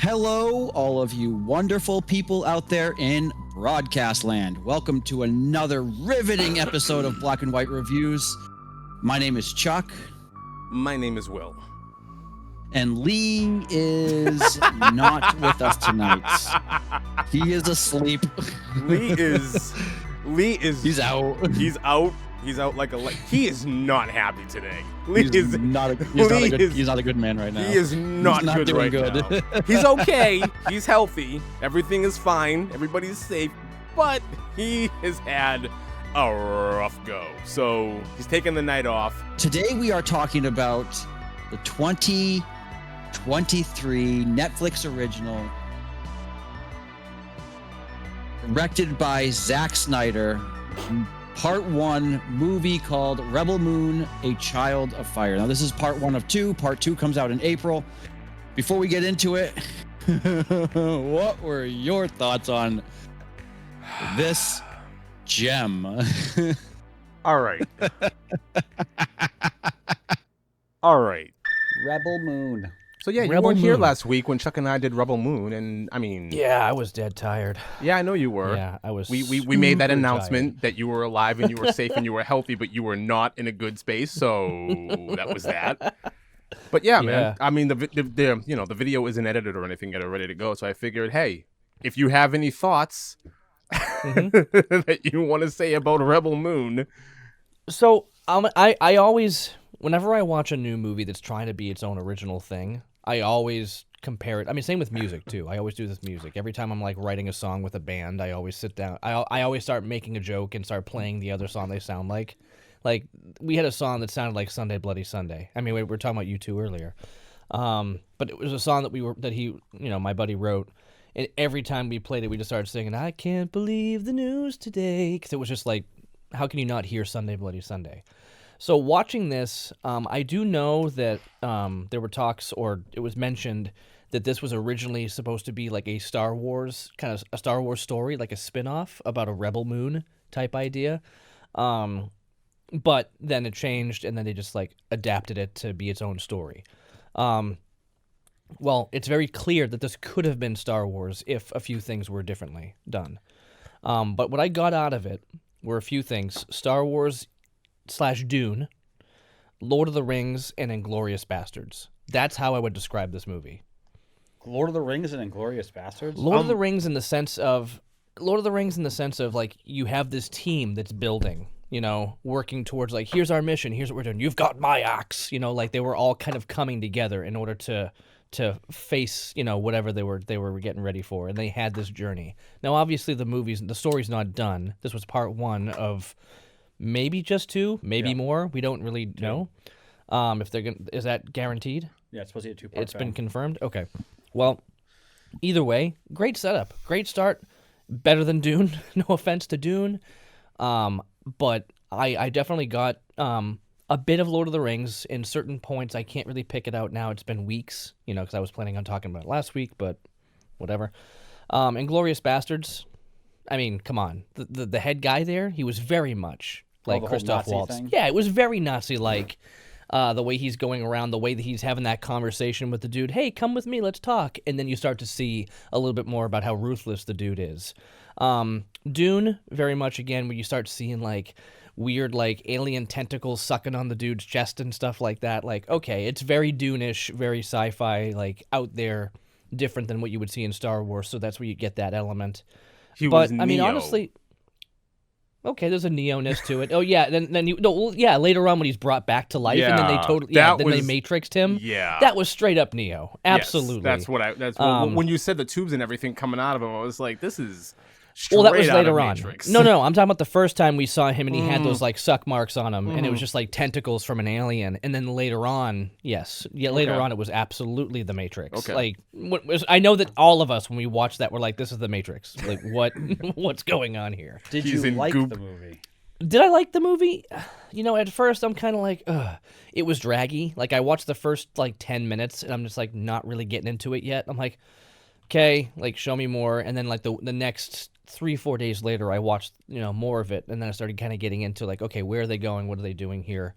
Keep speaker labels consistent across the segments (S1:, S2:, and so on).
S1: Hello, all of you wonderful people out there in broadcast land. Welcome to another riveting episode of Black and White Reviews. My name is Chuck.
S2: My name is Will.
S1: And Lee is not with us tonight. He is asleep.
S2: Lee is
S1: He's out.
S2: He's out like a he is not happy today.
S1: He's not a good man right now.
S2: He is not good
S1: doing
S2: right
S1: good.
S2: now. He's okay. He's healthy. Everything is fine. Everybody's safe. But he has had a rough go. So he's taking the night off.
S1: Today we are talking about the 2023 Netflix original directed by Zacksnyder, Part 1 movie called Rebel Moon, A Child of Fire. Now, this is part 1 of 2. Part 2 comes out in April. Before we get into it, what were your thoughts on this gem?
S2: All right. All right.
S1: Rebel Moon.
S2: So yeah, you
S3: Rebel
S2: weren't here
S3: Moon.
S2: last week when Chuck and I did Rebel Moon, and I mean,
S3: Yeah, I was dead tired.
S2: yeah, I know you were.
S3: Yeah, I was.
S2: We made that
S3: super
S2: announcement that you were alive and you were safe and you were healthy, but you were not in a good space. So that was that. But yeah, man.
S3: Yeah.
S2: I mean, the video isn't edited or anything yet or ready to go. So I figured, hey, if you have any thoughts that you want to say about Rebel Moon,
S3: So I always, whenever I watch a new movie that's trying to be its own original thing, I always compare it. I mean, same with music too. I always do this music. Every time I'm like writing a song with a band, I always sit down. I always start making a joke and start playing the other song they sound like. Like we had a song that sounded like Sunday Bloody Sunday. I mean, we were talking about U2 earlier, but it was a song that my buddy wrote. And every time we played it, we just started singing, "I can't believe the news today," because it was just like, how can you not hear Sunday Bloody Sunday? So watching this, I do know that there were talks, or it was mentioned, that this was originally supposed to be like a Star Wars story, like a spin-off about a Rebel Moon type idea. But then it changed, and then they just like adapted it to be its own story. Well, it's very clear that this could have been Star Wars if a few things were differently done. But what I got out of it were a few things: Star Wars / Dune, Lord of the Rings, and Inglourious Bastards. That's how I would describe this movie.
S1: Lord of the Rings and Inglourious Bastards?
S3: Lord of the Rings in the sense of like you have this team that's building, working towards like, here's our mission, here's what we're doing. You've got my axe, like they were all kind of coming together in order to face, whatever they were getting ready for, and they had this journey. Now, obviously, the story's not done. This was part 1 of maybe just 2, maybe more. We don't really know. If they're gonna, is that guaranteed?
S1: Yeah, it's supposed to be a 2-part.
S3: It's been confirmed? Okay. Well, either way, great setup. Great start. Better than Dune. No offense to Dune. But I definitely got a bit of Lord of the Rings in certain points. I can't really pick it out now. It's been weeks, because I was planning on talking about it last week, but whatever. Inglourious Bastards. I mean, come on. The head guy there, he was very much like Christoph Waltz. Thing? Yeah, it was very Nazi-like. The way he's going around, the way that he's having that conversation with the dude, hey, come with me, let's talk. And then you start to see a little bit more about how ruthless the dude is. Dune, very much, again, where you start seeing like weird like alien tentacles sucking on the dude's chest and stuff like that. Like, okay, it's very Dune-ish, very sci-fi, like out there, different than what you would see in Star Wars. So that's where you get that element. I mean, honestly, okay, there's a Neo-ness to it. Oh yeah, later on when he's brought back to life, and then they they matrixed him. Yeah, that was straight up Neo. Absolutely.
S2: Yes, when you said the tubes and everything coming out of him, I was like, this is
S3: Well, that was later on. No, I'm talking about the first time we saw him and he had those like suck marks on him, and it was just like tentacles from an alien. And then later on, later on it was absolutely the Matrix. Okay. Like, I know that all of us when we watched that were like, "This is the Matrix." Like, what's going on here?
S1: Did you like the movie?
S3: Did I like the movie? At first I'm kind of like, ugh. It was draggy. Like I watched the first like 10 minutes and I'm just like not really getting into it yet. I'm like, okay, like show me more. And then like the next 3-4 days later, I watched more of it, and then I started kind of getting into like, okay, where are they going? What are they doing here?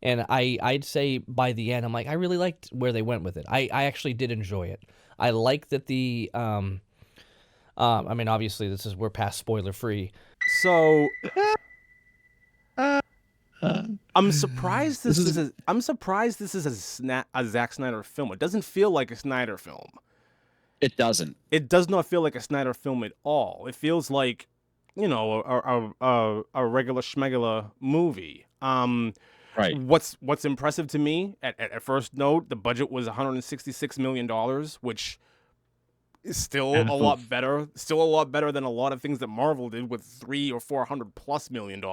S3: And I'd say by the end, I'm like, I really liked where they went with it. I actually did enjoy it. I like that I mean, obviously, we're past spoiler free.
S2: So
S1: Uh,
S2: I'm surprised
S1: this is
S2: I'm surprised this is a Zack Snyder film. It doesn't feel like a Snyder film.
S1: it doesn't.
S2: It does not feel like a Snyder film at all. It feels like, you know, a regular schmegula movie.
S1: Right.
S2: What's impressive to me at first note, the budget was $166 million, which is still a lot better. Still a lot better than a lot of things that Marvel did with $300 million or $400+ million.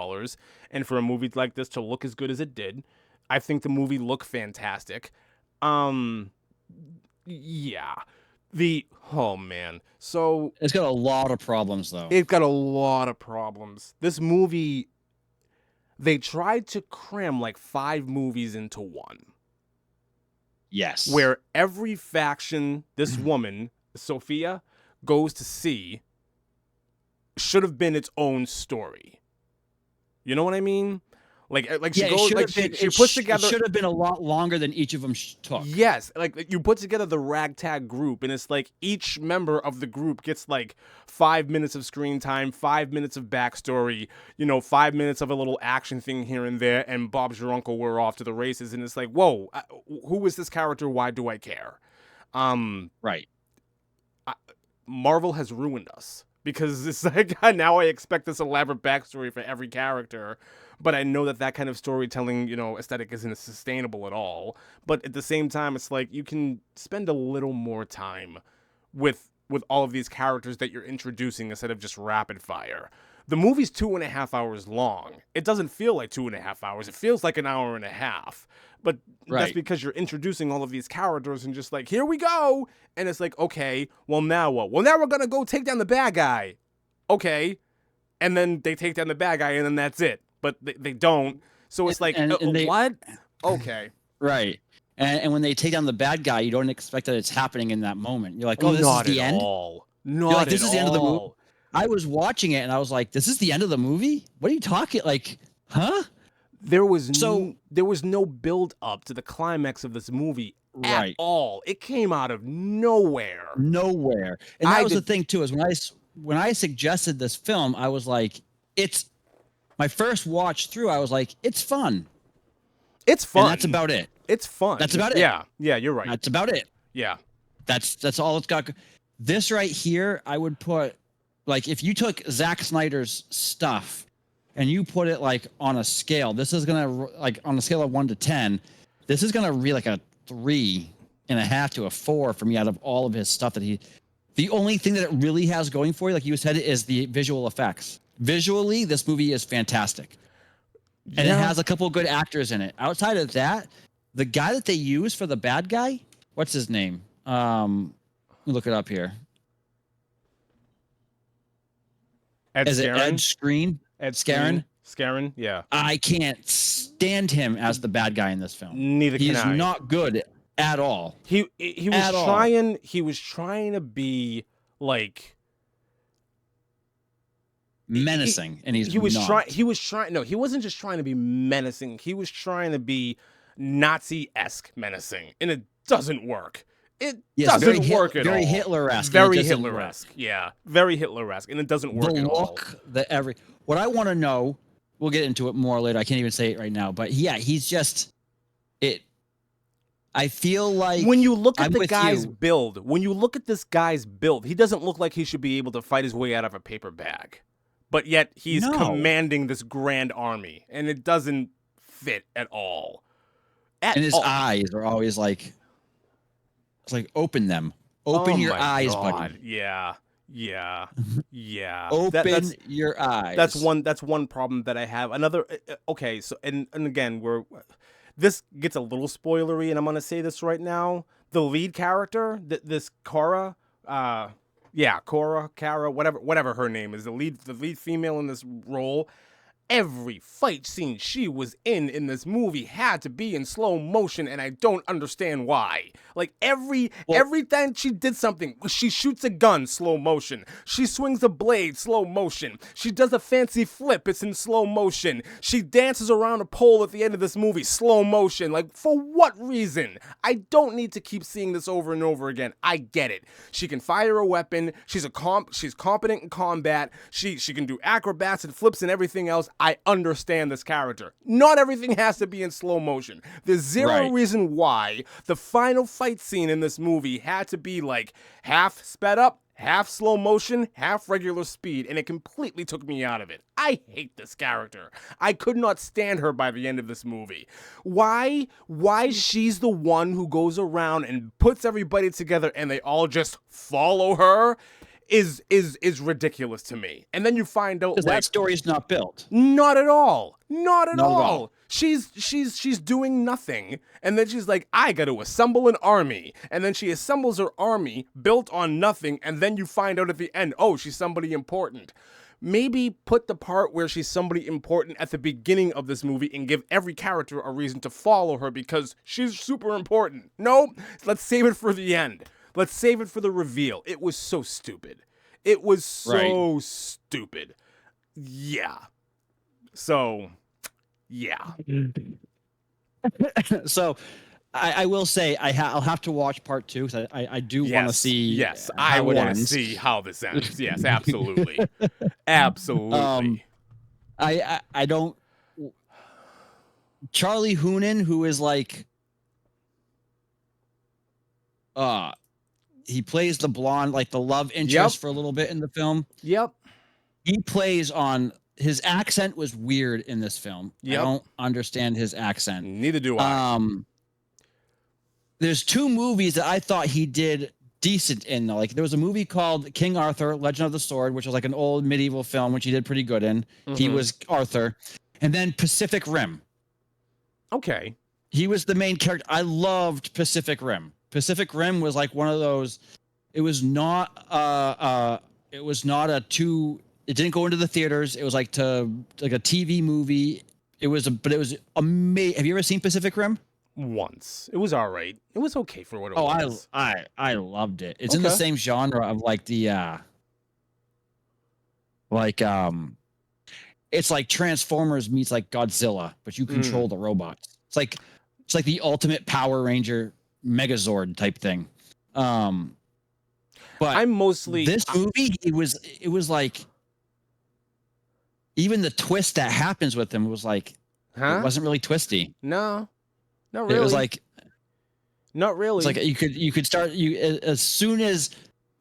S2: And for a movie like this to look as good as it did, I think the movie looked fantastic. Yeah. Oh man. So
S1: It's got a lot of problems though.
S2: it's got a lot of problems. This movie, they tried to cram like 5 movies into one,
S1: Yes.
S2: where every faction this woman, Sophia, goes to see should have been its own story. You know what I mean? Like she goes, like she puts together.
S1: It should have been a lot longer than each of them took.
S2: Yes, like you put together the ragtag group, and it's like each member of the group gets like 5 minutes of screen time, 5 minutes of backstory, 5 minutes of a little action thing here and there, and Bob's your uncle, we're off to the races, and it's like, whoa, who is this character? Why do I care?
S1: Right.
S2: Marvel has ruined us. Because it's like, now I expect this elaborate backstory for every character, but I know that kind of storytelling, aesthetic isn't sustainable at all. But at the same time, it's like you can spend a little more time with all of these characters that you're introducing instead of just rapid fire. The movie's 2.5 hours long. It doesn't feel like 2.5 hours. It feels like an hour and a half. But that's because you're introducing all of these characters and just like, here we go. And it's like, okay, well, now what? Well, now we're going to go take down the bad guy. Okay. And then they take down the bad guy and then that's it. But they don't. So it's like, what? Okay.
S1: Right. And when they take down the bad guy, you don't expect that it's happening in that moment. You're like, oh, this is the end?
S2: Not
S1: this is the end of the movie? I was watching it and I was like, this is the end of the movie? What are you talking? Like, huh?
S2: There was no build up to the climax of this movie at all. It came out of nowhere.
S1: And that was the thing too, is when I suggested this film, I was like, it's my first watch through, I was like, it's fun.
S2: It's fun.
S1: And that's about it.
S2: It's fun.
S1: That's about it.
S2: Yeah, you're right.
S1: That's about it.
S2: Yeah.
S1: That's all it's got. This right here, I would put, like, if you took Zack Snyder's stuff and you put it like on a scale, this is gonna, like, on a scale of 1 to 10, this is gonna read like a 3.5 to a 4 for me out of all of his stuff that the only thing that it really has going for you, like you said, is the visual effects. Visually, this movie is fantastic. And it has a couple of good actors in it. Outside of that, the guy that they use for the bad guy, what's his name? Let me look it up here.
S2: Ed
S1: Skrein?
S2: Ed
S1: Skrein?
S2: Skrein, yeah.
S1: I can't stand him as the bad guy in this film.
S2: Neither can I.
S1: He's not good at all.
S2: He was trying to be like
S1: menacing, and he
S2: wasn't just trying to be menacing. He was trying to be Nazi-esque menacing, and it doesn't work. It doesn't work at all.
S1: Very Hitler-esque.
S2: Very Hitler-esque. Yeah, very Hitler-esque, and it doesn't work at all.
S1: What I want to know, we'll get into it more later. I can't even say it right now, but yeah, he's just it. I feel like
S2: when you look at the guy's build, this guy's build, he doesn't look like he should be able to fight his way out of a paper bag. But yet he's commanding this grand army, and it doesn't fit at all.
S1: And his eyes are always like, it's like, open them. Open your eyes, buddy.
S2: Yeah.
S1: Open your eyes.
S2: That's one problem that I have. Another, okay, so, and again, this gets a little spoilery, and I'm going to say this right now. The lead character, this Kara, Kara, whatever her name is, the lead female in this role, every fight scene she was in this movie had to be in slow motion, and I don't understand why. Like every time she did something, she shoots a gun, slow motion. She swings a blade, slow motion. She does a fancy flip, it's in slow motion. She dances around a pole at the end of this movie, slow motion. Like, for what reason? I don't need to keep seeing this over and over again. I get it. She can fire a weapon. She's competent in combat. She can do acrobats and flips and everything else. I understand this character. Not everything has to be in slow motion. There's zero reason why the final fight scene in this movie had to be like half sped up, half slow motion, half regular speed, and it completely took me out of it. I hate this character. I could not stand her by the end of this movie. Why she's the one who goes around and puts everybody together and they all just follow her is ridiculous to me. And then you find out, like,
S1: that story's not built.
S2: Not at all. Not at all. She's doing nothing, and then she's like, I got to assemble an army, and then she assembles her army built on nothing, and then you find out at the end, oh, she's somebody important. Maybe put the part where she's somebody important at the beginning of this movie and give every character a reason to follow her because she's super important. No, let's save it for the end. Let's save it for the reveal. It was so stupid. It was so stupid. Yeah. So, yeah.
S1: So, I will say I'll have to watch part 2 because I do want to see.
S2: Yes, I want to see how this ends. Yes, absolutely, absolutely.
S1: I don't. Charlie Hunnam, who is like, he plays the blonde, like the love interest for a little bit in the film.
S2: Yep.
S1: He plays on. His accent was weird in this film.
S2: Yep.
S1: I don't understand his accent.
S2: Neither do I.
S1: There's 2 movies that I thought he did decent in. Like, there was a movie called King Arthur, Legend of the Sword, which was like an old medieval film, which he did pretty good in. Mm-hmm. He was Arthur. And then Pacific Rim.
S2: Okay.
S1: He was the main character. I loved Pacific Rim. Pacific Rim was like one of those. It was not it didn't go into the theaters. It was like a TV movie. It was amazing. Have you ever seen Pacific Rim?
S2: Once. It was all right. It was okay for what it was.
S1: I loved it. It's in the same genre of like it's like Transformers meets like Godzilla, but you control the robots. It's like the ultimate Power Ranger Megazord type thing. But
S2: I'm mostly
S1: this movie. It was like, even the twist that happens with him was like, it wasn't really twisty.
S2: No, not really.
S1: It was like,
S2: not really.
S1: It's like you could start as soon as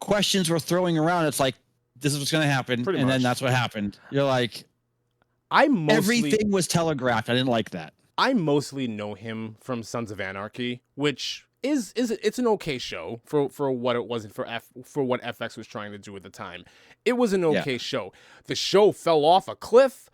S1: questions were throwing around. It's like, this is what's going to happen,
S2: Pretty
S1: and
S2: much.
S1: then that's what happened. You're like, everything was telegraphed. I didn't like that.
S2: I mostly know him from Sons of Anarchy, which it's an okay show for what it was for what FX was trying to do at the time. It was an okay show. The show fell off a cliff.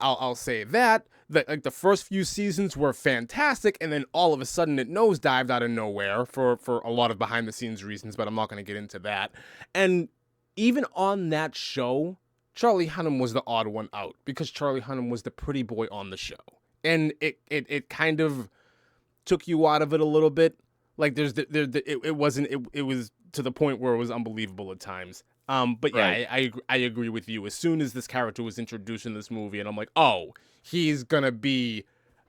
S2: I'll say that. Like the first few seasons were fantastic, and then all of a sudden it nosedived out of nowhere for a lot of behind the scenes reasons, but I'm not going to get into that. And even on that show, Charlie Hunnam was the odd one out because Charlie Hunnam was the pretty boy on the show, and it kind of took you out of it a little bit. Like it was to the point where it was unbelievable at times. But yeah, I agree with you. As soon as this character was introduced in this movie, and I'm like, oh, he's gonna be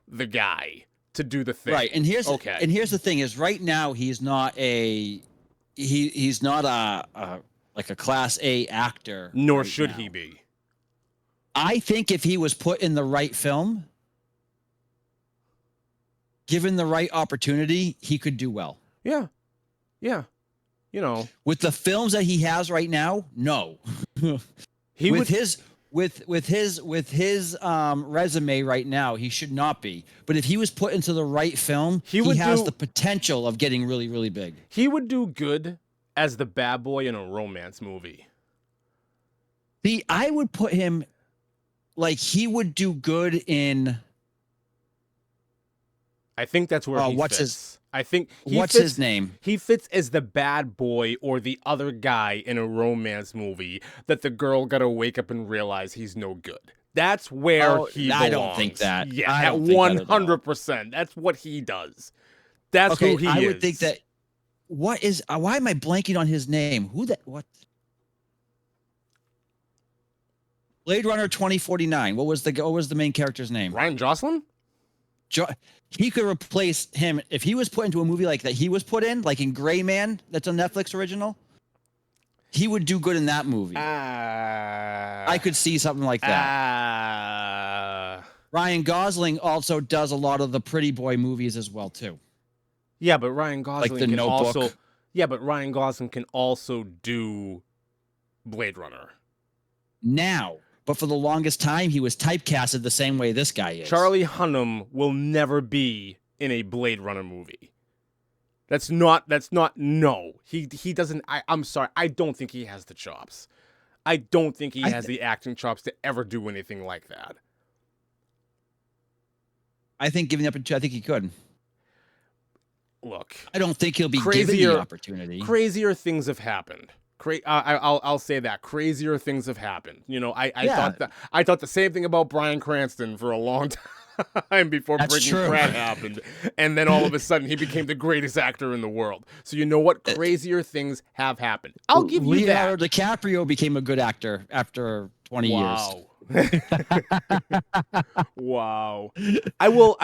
S2: the guy to do the thing.
S1: Right. And here's the thing: is right now he's not a like a Class A actor.
S2: Nor should he be.
S1: I think if he was put in the right film, given the right opportunity, he could do well.
S2: Yeah. Yeah. You know,
S1: with the films that he has right now, no. With his resume right now, he should not be. But if he was put into the right film, he has the potential of getting really, really big.
S2: He would do good as the bad boy in a romance movie.
S1: See, I would put him like he would do good in.
S2: I think that's where he fits. I think
S1: what's his name?
S2: He fits as the bad boy or the other guy in a romance movie that the girl got to wake up and realize he's no good. That's where he belongs.
S1: I don't think that.
S2: Yeah,
S1: I
S2: at
S1: don't think that at all.
S2: 100%. That's what he does. That's
S1: Okay,
S2: who he is.
S1: I would think that. What is? Why am I blanking on his name? Who that? What? Blade Runner 2049. What was the main character's name?
S2: Ryan Gosling?
S1: He could replace him if he was put into a movie like that. He was put in, like in Gray Man, that's a Netflix original. He would do good in that movie. I could see something like that. Ryan Gosling also does a lot of the Pretty Boy movies as well too.
S2: Yeah, but Ryan Gosling
S1: like the
S2: can
S1: Notebook.
S2: also. Yeah, but Ryan Gosling can also do Blade Runner.
S1: Now, but for the longest time, he was typecasted the same way this guy is.
S2: Charlie Hunnam will never be in a Blade Runner movie. That's not. No, he doesn't. I'm sorry. I don't think he has the chops. I don't think he has the acting chops to ever do anything like that.
S1: I think giving up, I think he could.
S2: Look,
S1: I don't think he'll be given the opportunity.
S2: Crazier things have happened. I'll say that crazier things have happened. You know, I thought the same thing about Bryan Cranston for a long time before Breaking Bad happened, and then all of a sudden he became the greatest actor in the world. So you know what? Crazier things have happened. I'll give you that.
S1: Leonardo DiCaprio became a good actor after 20 years.
S2: Wow. I will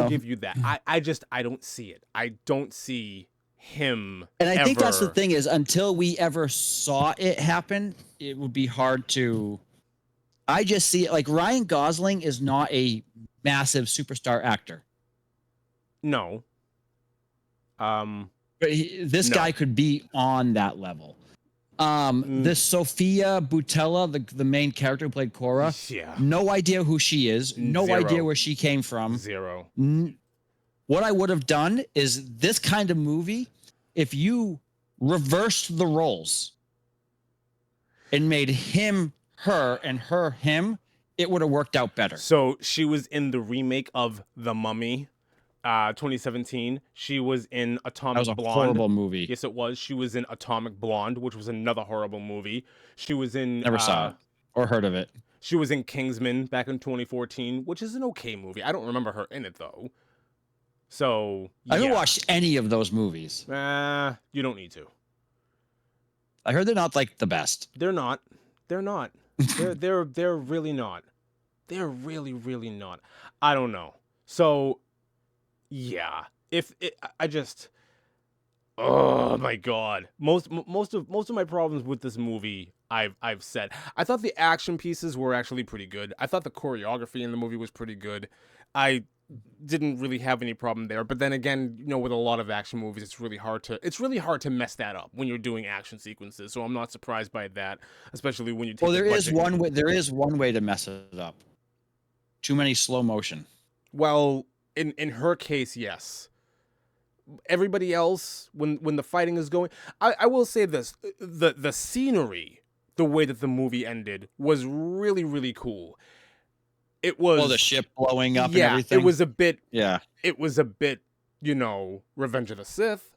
S2: give you that. I don't see it. I don't see him.
S1: And I think that's the thing is until we ever saw it happen, it would be hard to. I just see it like Ryan Gosling is not a massive superstar actor.
S2: No.
S1: But this guy could be on that level. This Sophia Boutella, the main character who played Cora, no idea who she is, no idea where she came from.
S2: Zero.
S1: What I would have done is this kind of movie, if you reversed the roles and made him her and her him, it would have worked out better.
S2: So she was in the remake of The Mummy, 2017. She was in Atomic Blonde.
S1: That was a horrible movie.
S2: Yes, it was. She was in Atomic Blonde, which was another horrible movie. She was in...
S1: Never saw it or heard of it.
S2: She was in Kingsman back in 2014, which is an okay movie. I don't remember her in it, though. So,
S1: I haven't watched any of those movies.
S2: You don't need to.
S1: I heard they're not, like, the best.
S2: They're not. They're not. They're really not. They're really, really not. I don't know. So... yeah, oh my god, most of my problems with this movie I've said. I thought the action pieces were actually pretty good. I thought the choreography in the movie was pretty good. I didn't really have any problem there. But then again, you know, with a lot of action movies, it's really hard to mess that up when you're doing action sequences. So I'm not surprised by that, especially when you take.
S1: Well, there is one way to mess it up. Too many slow motion.
S2: Well. In her case, yes. Everybody else, when the fighting is going, I will say this: the scenery, the way that the movie ended, was really, really cool. It was
S1: the ship blowing up and everything.
S2: It was a bit.
S1: Yeah,
S2: it was a bit. You know, Revenge of the Sith.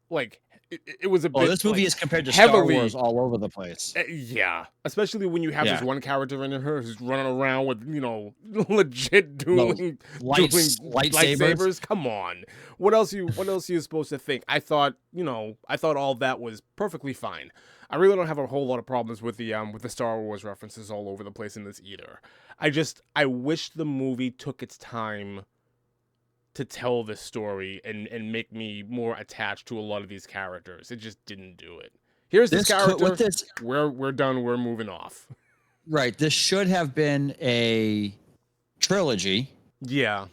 S2: Like it was a bit.
S1: This movie is compared to
S2: heavily,
S1: Star Wars all over the place.
S2: Yeah, especially when you have this one character in her who's running around with, you know, legit dueling lightsabers. Come on, what else are you supposed to think? I thought all that was perfectly fine. I really don't have a whole lot of problems with the Star Wars references all over the place in this either. I wish the movie took its time to tell this story and make me more attached to a lot of these characters. It just didn't do it. Here's this character. We're done. We're moving off.
S1: Right. This should have been a trilogy.
S2: Yeah.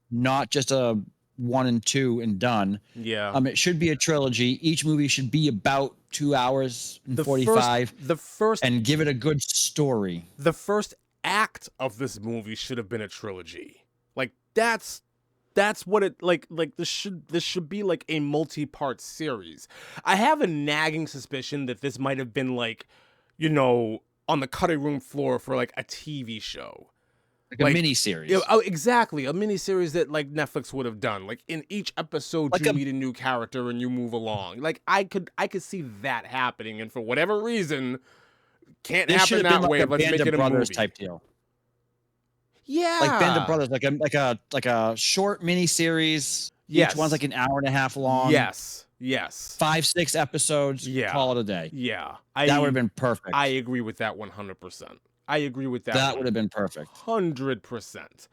S1: Not just a 1 and 2 and done.
S2: Yeah.
S1: It should be a trilogy. Each movie should be about 2 hours and 45. And give it a good story.
S2: The first act of this movie should have been a trilogy. Like that's what it like this should be like a multi-part series. I have a nagging suspicion that this might have been like, you know, on the cutting room floor for like a TV show.
S1: Like a mini-series.
S2: You know, oh, exactly. A mini-series that like Netflix would have done. Like in each episode you meet a new character and you move along. Like I could see that happening, and for whatever reason can't
S1: This should
S2: happen
S1: have been
S2: that
S1: like
S2: way.
S1: a
S2: Let's
S1: Band
S2: make
S1: of
S2: it a
S1: Brothers
S2: movie.
S1: type deal.
S2: Yeah,
S1: Like Band of Brothers, like a short mini series.
S2: Yes.
S1: Each one's like an hour and a half long.
S2: Yes.
S1: 5-6 episodes.
S2: Yeah.
S1: Call it a day.
S2: Yeah.
S1: That would have been perfect.
S2: I agree with that 100%. I agree with that.
S1: That would have been perfect.
S2: 100%.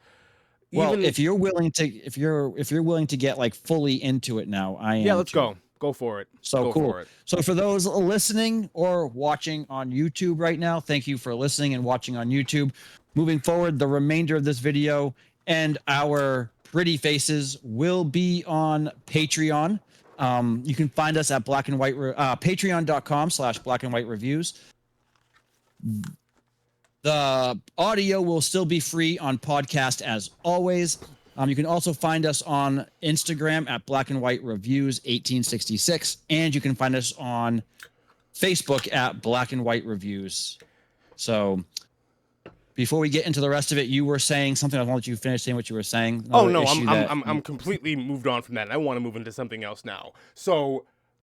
S1: Well,
S2: Even,
S1: if you're willing to get like fully into it now, I am.
S2: yeah, let's
S1: too.
S2: go. Go for it.
S1: So
S2: Go
S1: cool.
S2: for it.
S1: So for those listening or watching on YouTube right now, thank you for listening and watching on YouTube. Moving forward, the remainder of this video and our pretty faces will be on Patreon. You can find us at patreon.com/blackandwhitereviews. The audio will still be free on podcast as always. You can also find us on Instagram at Black and White Reviews 1866, and you can find us on Facebook at Black and White Reviews. So before we get into the rest of it, you were saying something. I want to let you finish saying what you were saying.
S2: Oh no, I'm completely moved on from that, and I want to move into something else now. So